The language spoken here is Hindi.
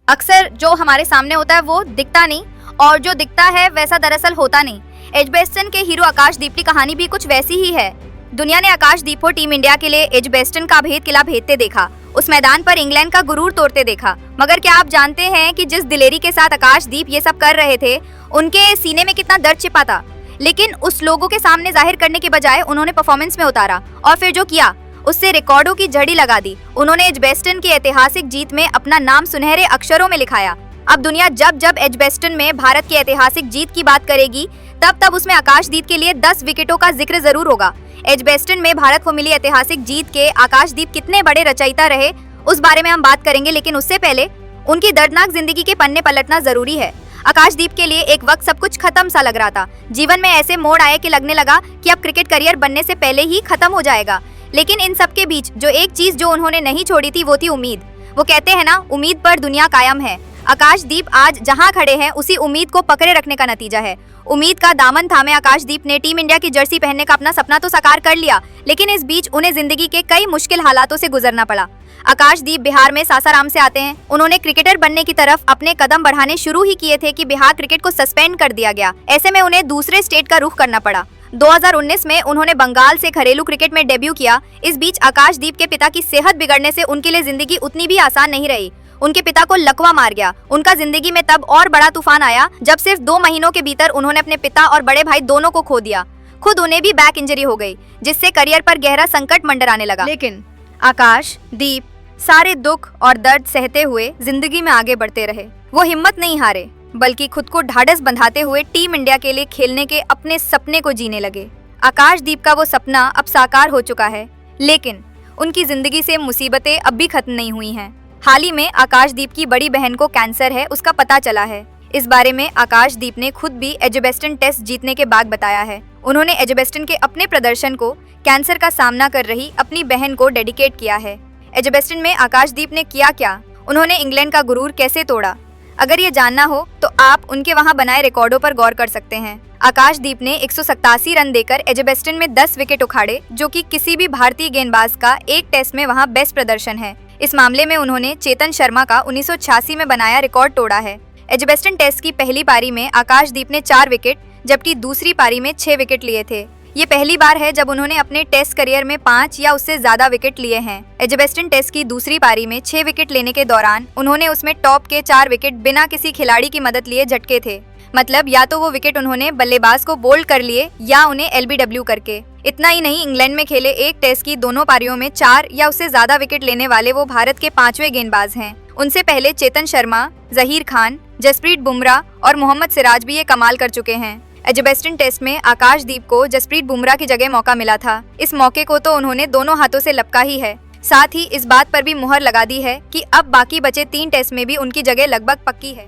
अक्सर जो हमारे सामने होता है वो दिखता नहीं, और जो दिखता है वैसा दरअसल होता नहीं। एजबेस्टन के हीरो आकाशदीप की कहानी भी कुछ वैसी ही है। दुनिया ने आकाशदीप को टीम इंडिया के लिए एजबेस्टन का भेद किला भेदते देखा, उस मैदान पर इंग्लैंड का गुरूर तोड़ते देखा। मगर क्या आप जानते हैं कि जिस दिलेरी के साथ आकाशदीप ये सब कर रहे थे, उनके सीने में कितना दर्द छिपा था। लेकिन उस लोगों के सामने जाहिर करने के बजाय उन्होंने परफॉर्मेंस में उतारा, और फिर जो किया उससे रिकॉर्डों की झड़ी लगा दी। उन्होंने एजबेस्टन की ऐतिहासिक जीत में अपना नाम सुनहरे अक्षरों में लिखाया। अब दुनिया जब जब एजबेस्टन में भारत की ऐतिहासिक जीत की बात करेगी, तब तब उसमें आकाशदीप के लिए 10 विकेटों का जिक्र जरूर होगा। एजबेस्टन में भारत को मिली ऐतिहासिक जीत के आकाशदीप कितने बड़े रचयिता रहे, उस बारे में हम बात करेंगे, लेकिन उससे पहले उनकी दर्दनाक जिंदगी के पन्ने पलटना जरूरी है। आकाशदीप के लिए एक वक्त सब कुछ खत्म सा लग रहा था। जीवन में ऐसे मोड़ आए कि लगने लगा कि अब क्रिकेट करियर बनने से पहले ही खत्म हो जाएगा। लेकिन इन सब के बीच जो एक चीज जो उन्होंने नहीं छोड़ी थी वो थी उम्मीद। वो कहते हैं ना, उम्मीद पर दुनिया कायम है। आकाशदीप आज जहां खड़े हैं उसी उम्मीद को पकड़े रखने का नतीजा है। उम्मीद का दामन थामे आकाशदीप ने टीम इंडिया की जर्सी पहनने का अपना सपना तो साकार कर लिया, लेकिन इस बीच उन्हें जिंदगी के कई मुश्किल हालातों से गुजरना पड़ा। आकाशदीप बिहार में सासाराम से आते हैं। उन्होंने क्रिकेटर बनने की तरफ अपने कदम बढ़ाने शुरू ही किए थे कि बिहार क्रिकेट को सस्पेंड कर दिया गया। ऐसे में उन्हें दूसरे स्टेट का रुख करना पड़ा। 2019 में उन्होंने बंगाल से घरेलू क्रिकेट में डेब्यू किया। इस बीच आकाशदीप के पिता की सेहत बिगड़ने से उनके लिए जिंदगी उतनी भी आसान नहीं रही। उनके पिता को लकवा मार गया। उनका जिंदगी में तब और बड़ा तूफान आया जब सिर्फ 2 महीनों के भीतर उन्होंने अपने पिता और बड़े भाई दोनों को खो दिया। खुद उन्हें भी बैक इंजरी हो गई, जिससे करियर पर गहरा संकट मंडराने लगा। लेकिन आकाशदीप सारे दुख और दर्द सहते हुए जिंदगी में आगे बढ़ते रहे। वो हिम्मत नहीं हारे, बल्कि खुद को ढाढ़स बंधाते हुए टीम इंडिया के लिए खेलने के अपने सपने को जीने लगे। आकाशदीप का वो सपना अब साकार हो चुका है, लेकिन उनकी जिंदगी से मुसीबतें अब भी खत्म नहीं हुई हैं। हाल ही में आकाशदीप की बड़ी बहन को कैंसर है, उसका पता चला है। इस बारे में आकाशदीप ने खुद भी एजबेस्टन टेस्ट जीतने के बाद बताया है। उन्होंने एजबेस्टन के अपने प्रदर्शन को कैंसर का सामना कर रही अपनी बहन को डेडिकेट किया है। एजबेस्टन में आकाशदीप ने किया क्या, उन्होंने इंग्लैंड का गुरूर कैसे तोड़ा, अगर ये जानना हो तो आप उनके वहां बनाए रिकॉर्डों पर गौर कर सकते हैं। आकाशदीप ने 187 रन देकर एजबेस्टन में 10 विकेट उखाड़े, जो कि किसी भी भारतीय गेंदबाज का एक टेस्ट में वहां बेस्ट प्रदर्शन है। इस मामले में उन्होंने चेतन शर्मा का 1986 में बनाया रिकॉर्ड तोड़ा है। एजबेस्टन टेस्ट की पहली पारी में आकाशदीप ने 4 विकेट, जबकि दूसरी पारी में 6 विकेट लिए थे। ये पहली बार है जब उन्होंने अपने टेस्ट करियर में 5 या उससे ज्यादा विकेट लिए हैं। एजबेस्टन टेस्ट की दूसरी पारी में 6 विकेट लेने के दौरान उन्होंने उसमें टॉप के 4 विकेट बिना किसी खिलाड़ी की मदद लिए झटके थे। मतलब या तो वो विकेट उन्होंने बल्लेबाज को बोल्ड कर लिए या उन्हें LBW करके। इतना ही नहीं, इंग्लैंड में खेले एक टेस्ट की दोनों पारियों में 4 या उससे ज्यादा विकेट लेने वाले वो भारत के 5वें गेंदबाज हैं। उनसे पहले चेतन शर्मा, जहीर खान, जसप्रीत बुमराह और मोहम्मद सिराज भी ये कमाल कर चुके हैं। एजबेस्टन टेस्ट में आकाशदीप को जसप्रीत बुमराह की जगह मौका मिला था। इस मौके को तो उन्होंने दोनों हाथों से लपका ही है। साथ ही इस बात पर भी मुहर लगा दी है कि अब बाकी बचे 3 टेस्ट में भी उनकी जगह लगभग पक्की है।